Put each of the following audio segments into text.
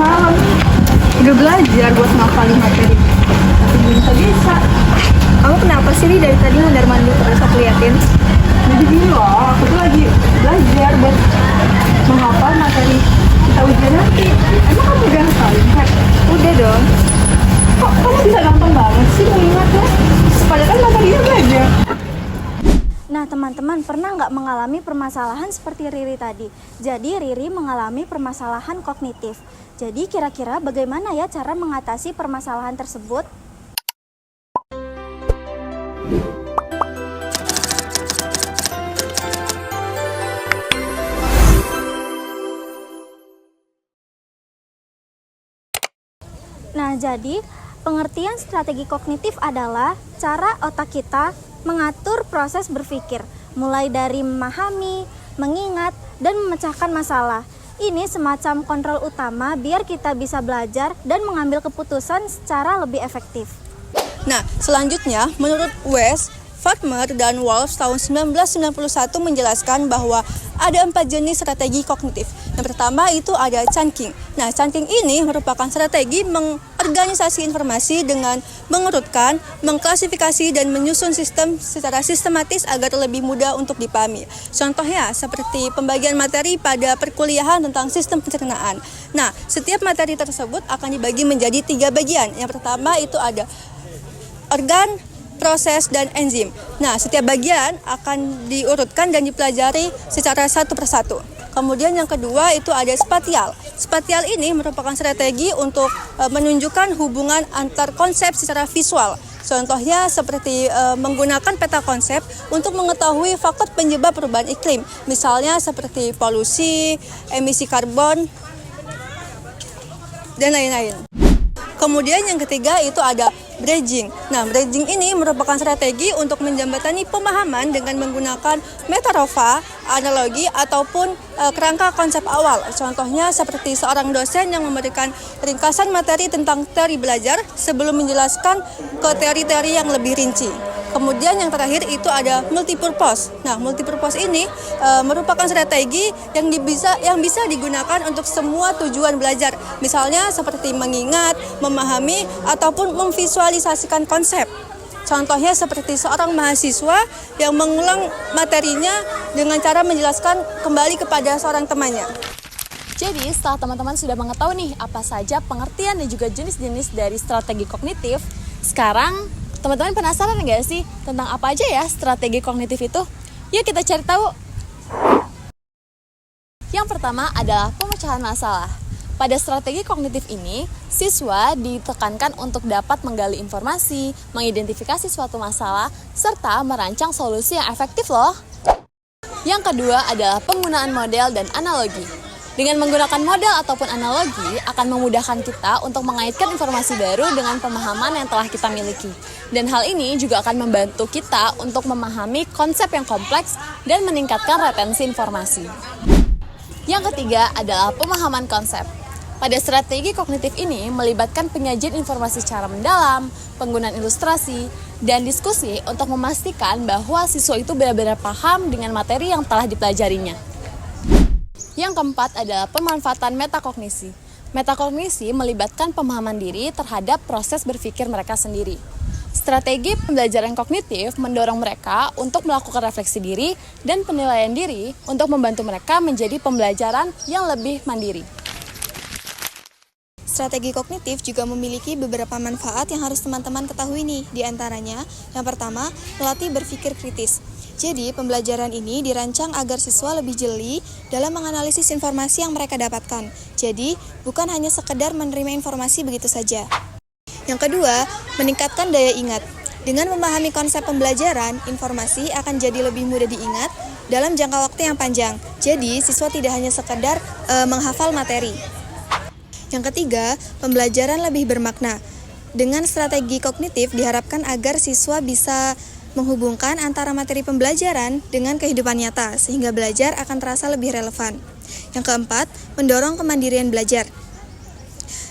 malam. Udah belajar buat ngapalin materi, tapi belum bisa. Kamu kenapa sih Ri dari tadi mondar-mandir terus aku liatin? Jadi gini loh, aku tuh lagi belajar buat menghafal materi kita ujian nanti. Emang kamu udah hafalin, Kak? Udah dong. Kok kamu bisa gampang banget sih mengingatnya? Padahal kan materinya belajar. Nah teman-teman, pernah nggak mengalami permasalahan seperti Riri tadi? Jadi Riri mengalami permasalahan kognitif. Jadi kira-kira bagaimana ya cara mengatasi permasalahan tersebut? Nah jadi pengertian strategi kognitif adalah cara otak kita mengatur proses berpikir, mulai dari memahami, mengingat, dan memecahkan masalah. Ini semacam kontrol utama biar kita bisa belajar dan mengambil keputusan secara lebih efektif. Nah, selanjutnya menurut West, Farmer dan Wolf tahun 1991 menjelaskan bahwa ada 4 jenis strategi kognitif. Yang pertama itu ada chunking. Nah, chunking ini merupakan strategi mengorganisasi informasi dengan mengurutkan, mengklasifikasi, dan menyusun sistem secara sistematis agar lebih mudah untuk dipahami. Contohnya seperti pembagian materi pada perkuliahan tentang sistem pencernaan. Nah, setiap materi tersebut akan dibagi menjadi 3 bagian. Yang pertama itu ada organ, proses, dan enzim. Nah, setiap bagian akan diurutkan dan dipelajari secara satu persatu. Kemudian yang kedua itu ada spatial. Spatial ini merupakan strategi untuk menunjukkan hubungan antar konsep secara visual. Contohnya seperti menggunakan peta konsep untuk mengetahui faktor penyebab perubahan iklim. Misalnya seperti polusi, emisi karbon, dan lain-lain. Kemudian yang ketiga itu ada bridging. Nah, bridging ini merupakan strategi untuk menjembatani pemahaman dengan menggunakan metaphora, analogi, ataupun kerangka konsep awal. Contohnya seperti seorang dosen yang memberikan ringkasan materi tentang teori belajar sebelum menjelaskan ke teori-teori yang lebih rinci. Kemudian yang terakhir itu ada multipurpose. Nah, multipurpose ini merupakan strategi yang bisa digunakan untuk semua tujuan belajar. Misalnya seperti mengingat, memahami, ataupun memvisualisasikan konsep. Contohnya seperti seorang mahasiswa yang mengulang materinya dengan cara menjelaskan kembali kepada seorang temannya. Jadi setelah teman-teman sudah mengetahui nih apa saja pengertian dan juga jenis-jenis dari strategi kognitif, sekarang teman-teman penasaran nggak sih tentang apa aja ya strategi kognitif itu? Yuk kita cari tahu. Yang pertama adalah pemecahan masalah. Pada strategi kognitif ini, siswa ditekankan untuk dapat menggali informasi, mengidentifikasi suatu masalah, serta merancang solusi yang efektif loh. Yang kedua adalah penggunaan model dan analogi. Dengan menggunakan model ataupun analogi akan memudahkan kita untuk mengaitkan informasi baru dengan pemahaman yang telah kita miliki. Dan hal ini juga akan membantu kita untuk memahami konsep yang kompleks dan meningkatkan retensi informasi. Yang ketiga adalah pemahaman konsep. Pada strategi kognitif ini melibatkan penyajian informasi secara mendalam, penggunaan ilustrasi, dan diskusi untuk memastikan bahwa siswa itu benar-benar paham dengan materi yang telah dipelajarinya. Yang keempat adalah pemanfaatan metakognisi. Metakognisi melibatkan pemahaman diri terhadap proses berpikir mereka sendiri. Strategi pembelajaran kognitif mendorong mereka untuk melakukan refleksi diri dan penilaian diri untuk membantu mereka menjadi pembelajaran yang lebih mandiri. Strategi kognitif juga memiliki beberapa manfaat yang harus teman-teman ketahui nih. Di antaranya, yang pertama, melatih berpikir kritis. Jadi, pembelajaran ini dirancang agar siswa lebih jeli dalam menganalisis informasi yang mereka dapatkan. Jadi, bukan hanya sekedar menerima informasi begitu saja. Yang kedua, meningkatkan daya ingat. Dengan memahami konsep pembelajaran, informasi akan jadi lebih mudah diingat dalam jangka waktu yang panjang. Jadi, siswa tidak hanya sekedar menghafal materi. Yang ketiga, pembelajaran lebih bermakna. Dengan strategi kognitif diharapkan agar siswa bisa menghubungkan antara materi pembelajaran dengan kehidupan nyata, sehingga belajar akan terasa lebih relevan. Yang keempat, mendorong kemandirian belajar.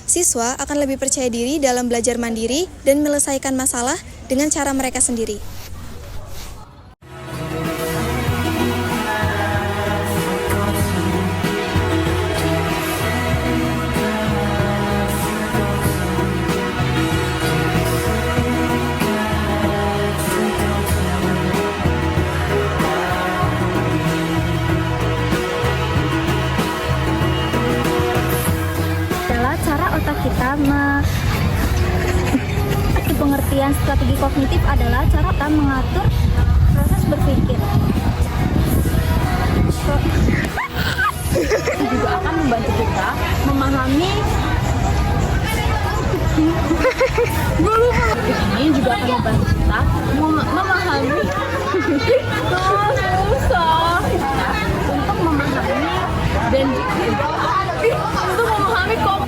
Siswa akan lebih percaya diri dalam belajar mandiri dan menyelesaikan masalah dengan cara mereka sendiri. pengertian strategi kognitif adalah cara kita mengatur proses berpikir. Juga akan membantu kita memahami ini juga akan membantu kita memahami susah untuk memahami dan untuk memahami kok